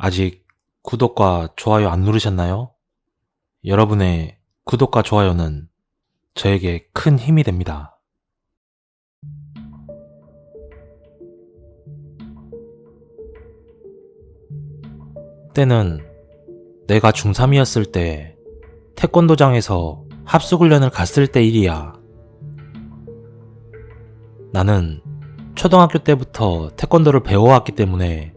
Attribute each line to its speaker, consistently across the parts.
Speaker 1: 아직 구독과 좋아요 안 누르셨나요? 여러분의 구독과 좋아요는 저에게 큰 힘이 됩니다. 때는 내가 중3이었을 때 태권도장에서 합숙훈련을 갔을 때 일이야. 나는 초등학교 때부터 태권도를 배워왔기 때문에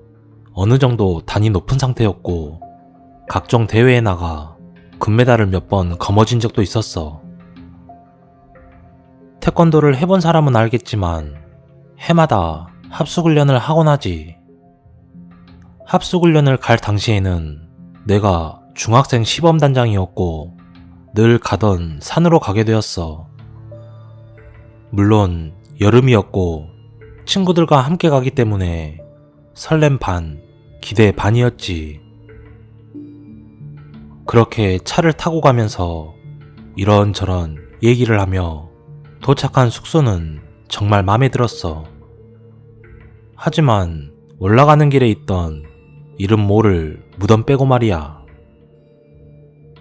Speaker 1: 어느 정도 단이 높은 상태였고 각종 대회에 나가 금메달을 몇 번 거머쥔 적도 있었어. 태권도를 해본 사람은 알겠지만 해마다 합숙훈련을 하곤 하지. 합숙훈련을 갈 당시에는 내가 중학생 시범단장이었고 늘 가던 산으로 가게 되었어. 물론 여름이었고 친구들과 함께 가기 때문에 설렘 반, 기대 반이었지. 그렇게 차를 타고 가면서 이런저런 얘기를 하며 도착한 숙소는 정말 마음에 들었어. 하지만 올라가는 길에 있던 이름 모를 무덤 빼고 말이야.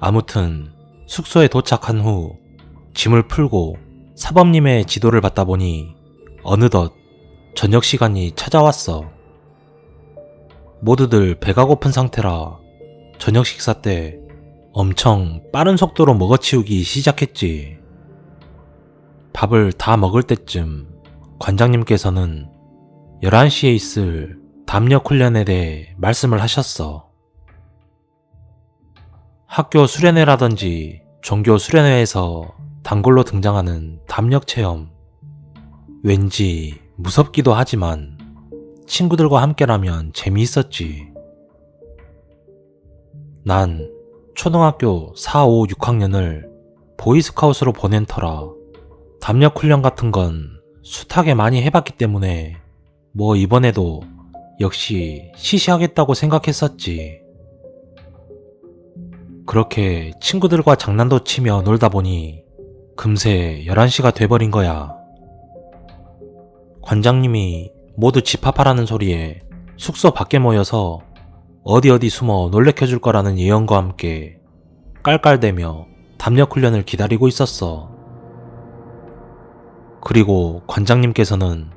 Speaker 1: 아무튼 숙소에 도착한 후 짐을 풀고 사범님의 지도를 받다 보니 어느덧 저녁 시간이 찾아왔어. 모두들 배가 고픈 상태라 저녁 식사 때 엄청 빠른 속도로 먹어치우기 시작했지. 밥을 다 먹을 때쯤 관장님께서는 11시에 있을 담력 훈련에 대해 말씀을 하셨어. 학교 수련회라든지 종교 수련회에서 단골로 등장하는 담력 체험. 왠지 무섭기도 하지만 친구들과 함께라면 재미있었지. 난 초등학교 4, 5, 6학년을 보이스카웃으로 보낸 터라 담력 훈련 같은 건 숱하게 많이 해봤기 때문에 뭐 이번에도 역시 시시하겠다고 생각했었지. 그렇게 친구들과 장난도 치며 놀다 보니 금세 11시가 돼버린 거야. 관장님이 모두 집합하라는 소리에 숙소 밖에 모여서 어디 숨어 놀래켜줄 거라는 예언과 함께 깔깔대며 담력 훈련을 기다리고 있었어. 그리고 관장님께서는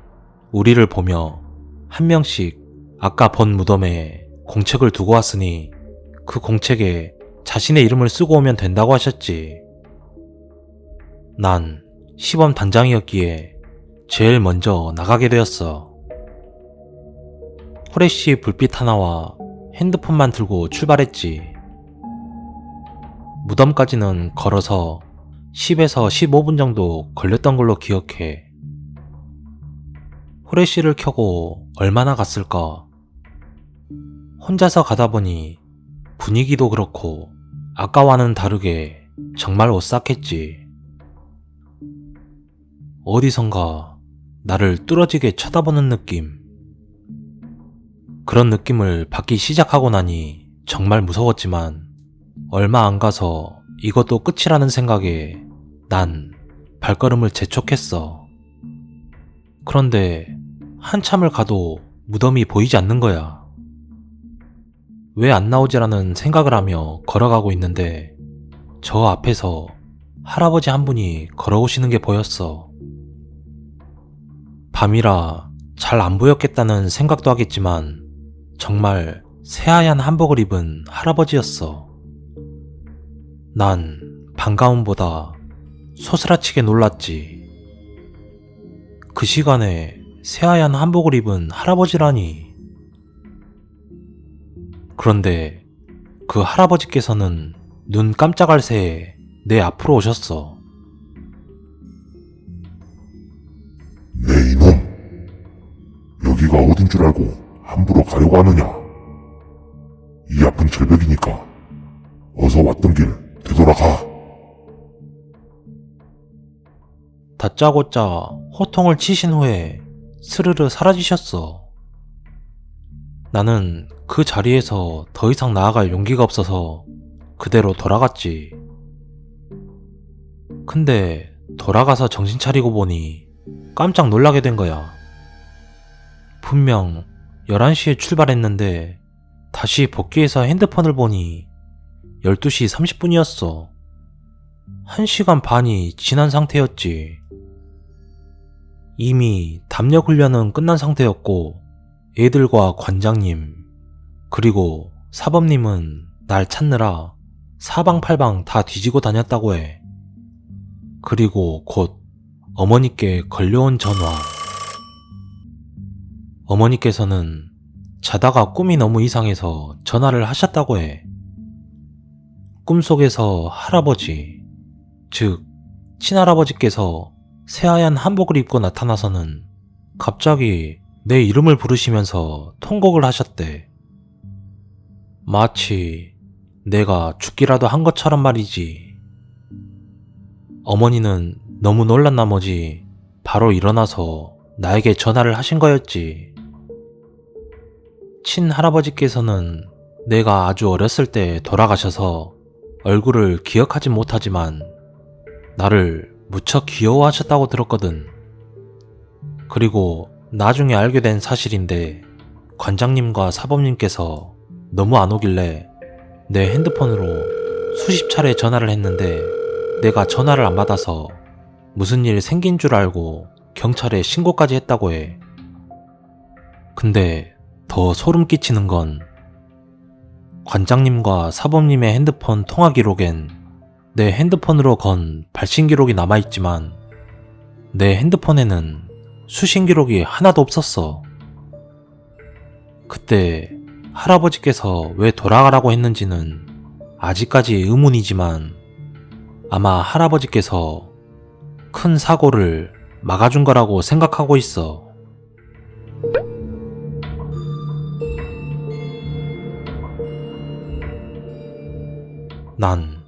Speaker 1: 우리를 보며 한 명씩 아까 본 무덤에 공책을 두고 왔으니 그 공책에 자신의 이름을 쓰고 오면 된다고 하셨지. 난 시범 단장이었기에 제일 먼저 나가게 되었어. 후레쉬 불빛 하나와 핸드폰만 들고 출발했지. 무덤까지는 걸어서 10에서 15분 정도 걸렸던 걸로 기억해. 후레쉬를 켜고 얼마나 갔을까? 혼자서 가다 보니 분위기도 그렇고 아까와는 다르게 정말 오싹했지. 어디선가 나를 뚫어지게 쳐다보는 느낌. 그런 느낌을 받기 시작하고 나니 정말 무서웠지만 얼마 안 가서 이것도 끝이라는 생각에 난 발걸음을 재촉했어. 그런데 한참을 가도 무덤이 보이지 않는 거야. 왜 안 나오지라는 생각을 하며 걸어가고 있는데 저 앞에서 할아버지 한 분이 걸어오시는 게 보였어. 밤이라 잘 안 보였겠다는 생각도 하겠지만 정말 새하얀 한복을 입은 할아버지였어. 난 반가움보다 소스라치게 놀랐지. 그 시간에 새하얀 한복을 입은 할아버지라니. 그런데 그 할아버지께서는 눈 깜짝할 새에 내 앞으로 오셨어.
Speaker 2: 네 이놈, 여기가 어딘 줄 알고 함부로 가려고 하느냐. 이 앞은 절벽이니까 어서 왔던 길 되돌아가.
Speaker 1: 다짜고짜 호통을 치신 후에 스르르 사라지셨어. 나는 그 자리에서 더 이상 나아갈 용기가 없어서 그대로 돌아갔지. 근데 돌아가서 정신 차리고 보니 깜짝 놀라게 된 거야. 분명 11시에 출발했는데 다시 복귀해서 핸드폰을 보니 12시 30분이었어. 1시간 반이 지난 상태였지. 이미 담력 훈련은 끝난 상태였고 애들과 관장님 그리고 사범님은 날 찾느라 사방팔방 다 뒤지고 다녔다고 해. 그리고 곧 어머니께 걸려온 전화. 어머니께서는 자다가 꿈이 너무 이상해서 전화를 하셨다고 해. 꿈속에서 할아버지, 즉 친할아버지께서 새하얀 한복을 입고 나타나서는 갑자기 내 이름을 부르시면서 통곡을 하셨대. 마치 내가 죽기라도 한 것처럼 말이지. 어머니는 너무 놀란 나머지 바로 일어나서 나에게 전화를 하신 거였지. 친할아버지께서는 내가 아주 어렸을 때 돌아가셔서 얼굴을 기억하진 못하지만 나를 무척 귀여워하셨다고 들었거든. 그리고 나중에 알게 된 사실인데 관장님과 사범님께서 너무 안 오길래 내 핸드폰으로 수십 차례 전화를 했는데 내가 전화를 안 받아서 무슨 일 생긴 줄 알고 경찰에 신고까지 했다고 해. 근데 더 소름 끼치는 건 관장님과 사범님의 핸드폰 통화 기록엔 내 핸드폰으로 건 발신 기록이 남아있지만 내 핸드폰에는 수신 기록이 하나도 없었어. 그때 할아버지께서 왜 돌아가라고 했는지는 아직까지 의문이지만 아마 할아버지께서 큰 사고를 막아준 거라고 생각하고 있어. 난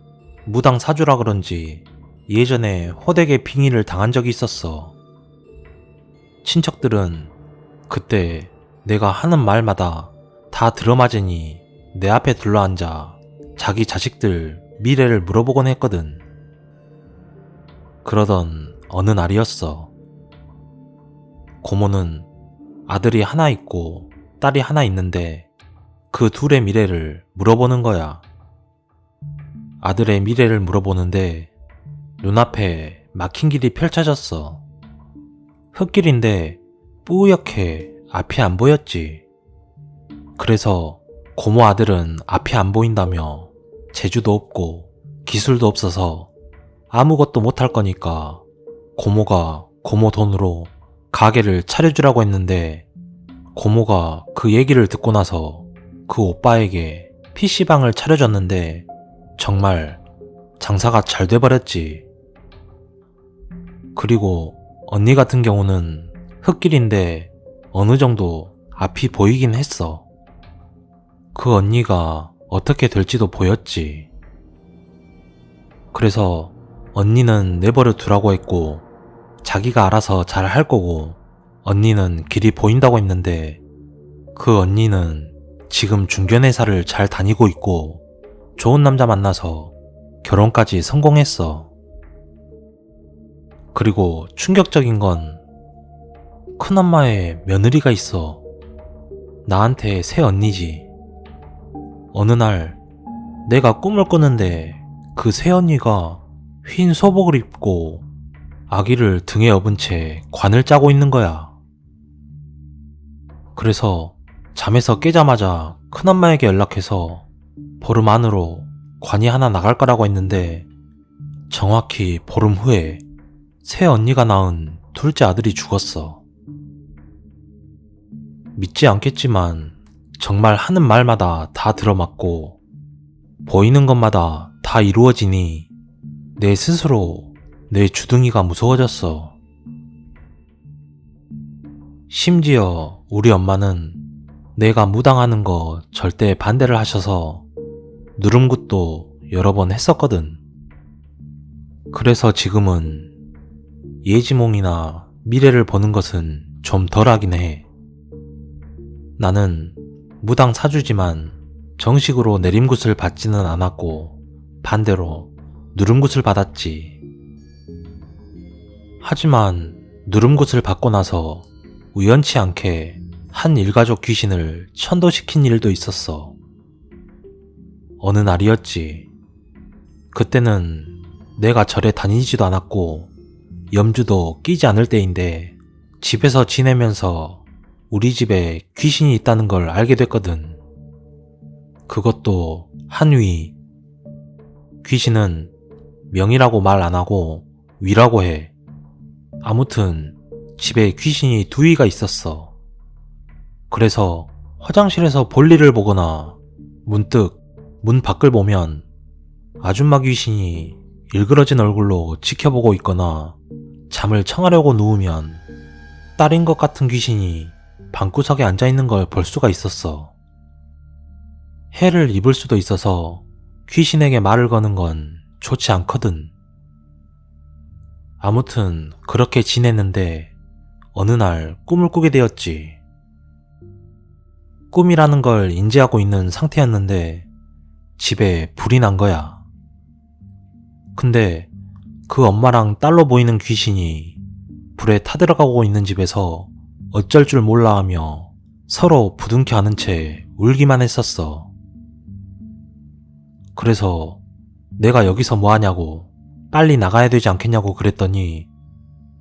Speaker 1: 무당 사주라 그런지 예전에 호되게 빙의를 당한 적이 있었어. 친척들은 그때 내가 하는 말마다 다 들어맞으니 내 앞에 둘러앉아 자기 자식들 미래를 물어보곤 했거든. 그러던 어느 날이었어. 고모는 아들이 하나 있고 딸이 하나 있는데 그 둘의 미래를 물어보는 거야. 아들의 미래를 물어보는데 눈앞에 막힌 길이 펼쳐졌어. 흙길인데 뿌옇게 앞이 안 보였지. 그래서 고모 아들은 앞이 안 보인다며 재주도 없고 기술도 없어서 아무것도 못할 거니까 고모가 고모 돈으로 가게를 차려주라고 했는데 고모가 그 얘기를 듣고 나서 그 오빠에게 PC방을 차려줬는데 정말 장사가 잘 돼버렸지. 그리고 언니 같은 경우는 흙길인데 어느 정도 앞이 보이긴 했어. 그 언니가 어떻게 될지도 보였지. 그래서 언니는 내버려 두라고 했고 자기가 알아서 잘 할 거고 언니는 길이 보인다고 했는데 그 언니는 지금 중견회사를 잘 다니고 있고 좋은 남자 만나서 결혼까지 성공했어. 그리고 충격적인 건 큰엄마의 며느리가 있어. 나한테 새언니지. 어느 날 내가 꿈을 꾸는데 그 새언니가 흰 소복을 입고 아기를 등에 업은 채 관을 짜고 있는 거야. 그래서 잠에서 깨자마자 큰엄마에게 연락해서 보름 안으로 관이 하나 나갈 거라고 했는데 정확히 보름 후에 새언니가 낳은 둘째 아들이 죽었어. 믿지 않겠지만 정말 하는 말마다 다 들어맞고 보이는 것마다 다 이루어지니 내 스스로 내 주둥이가 무서워졌어. 심지어 우리 엄마는 내가 무당하는 거 절대 반대를 하셔서 누름굿도 여러 번 했었거든. 그래서 지금은 예지몽이나 미래를 보는 것은 좀 덜하긴 해. 나는 무당 사주지만 정식으로 내림굿을 받지는 않았고 반대로 누름굿을 받았지. 하지만 누름굿을 받고 나서 우연치 않게 한 일가족 귀신을 천도시킨 일도 있었어. 어느 날이었지. 그때는 내가 절에 다니지도 않았고 염주도 끼지 않을 때인데 집에서 지내면서 우리 집에 귀신이 있다는 걸 알게 됐거든. 그것도 한위. 귀신은 명이라고 말 안 하고 위라고 해. 아무튼 집에 귀신이 두 위가 있었어. 그래서 화장실에서 볼일을 보거나 문득 문 밖을 보면 아줌마 귀신이 일그러진 얼굴로 지켜보고 있거나 잠을 청하려고 누우면 딸인 것 같은 귀신이 방구석에 앉아있는 걸 볼 수가 있었어. 해를 입을 수도 있어서 귀신에게 말을 거는 건 좋지 않거든. 아무튼 그렇게 지냈는데 어느 날 꿈을 꾸게 되었지. 꿈이라는 걸 인지하고 있는 상태였는데 집에 불이 난 거야. 근데 그 엄마랑 딸로 보이는 귀신이 불에 타들어가고 있는 집에서 어쩔 줄 몰라 하며 서로 부둥켜 안은 채 울기만 했었어. 그래서 내가 여기서 뭐 하냐고 빨리 나가야 되지 않겠냐고 그랬더니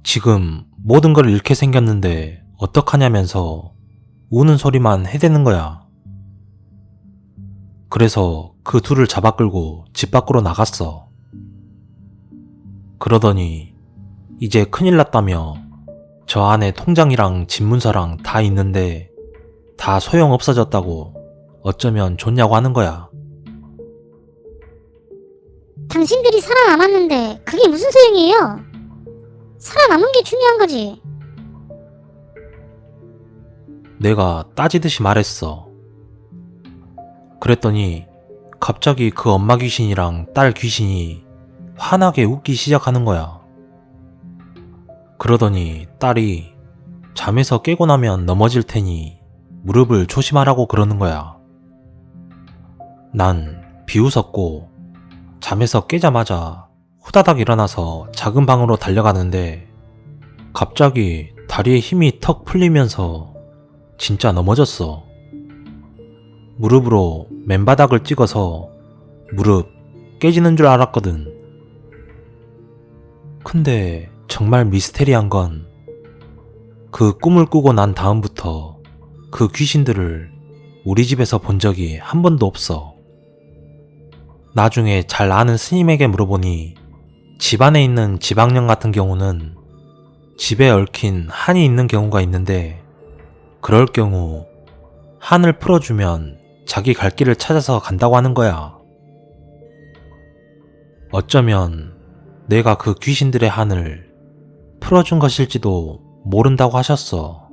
Speaker 1: 지금 모든 걸 잃게 생겼는데 어떡하냐면서 우는 소리만 해대는 거야. 그래서 그 둘을 잡아 끌고 집 밖으로 나갔어. 그러더니 이제 큰일 났다며 저 안에 통장이랑 집문서랑 다 있는데 다 소용 없어졌다고 어쩌면 좋냐고 하는 거야.
Speaker 3: 당신들이 살아남았는데 그게 무슨 소용이에요? 살아남은 게 중요한 거지.
Speaker 1: 내가 따지듯이 말했어. 그랬더니 갑자기 그 엄마 귀신이랑 딸 귀신이 환하게 웃기 시작하는 거야. 그러더니 딸이 잠에서 깨고 나면 넘어질 테니 무릎을 조심하라고 그러는 거야. 난 비웃었고 잠에서 깨자마자 후다닥 일어나서 작은 방으로 달려가는데 갑자기 다리에 힘이 턱 풀리면서 진짜 넘어졌어. 무릎으로 맨바닥을 찍어서 무릎 깨지는 줄 알았거든. 근데 정말 미스테리한 건 그 꿈을 꾸고 난 다음부터 그 귀신들을 우리 집에서 본 적이 한 번도 없어. 나중에 잘 아는 스님에게 물어보니 집안에 있는 지방령 같은 경우는 집에 얽힌 한이 있는 경우가 있는데 그럴 경우 한을 풀어주면 자기 갈 길을 찾아서 간다고 하는 거야. 어쩌면 내가 그 귀신들의 한을 풀어준 것일지도 모른다고 하셨어.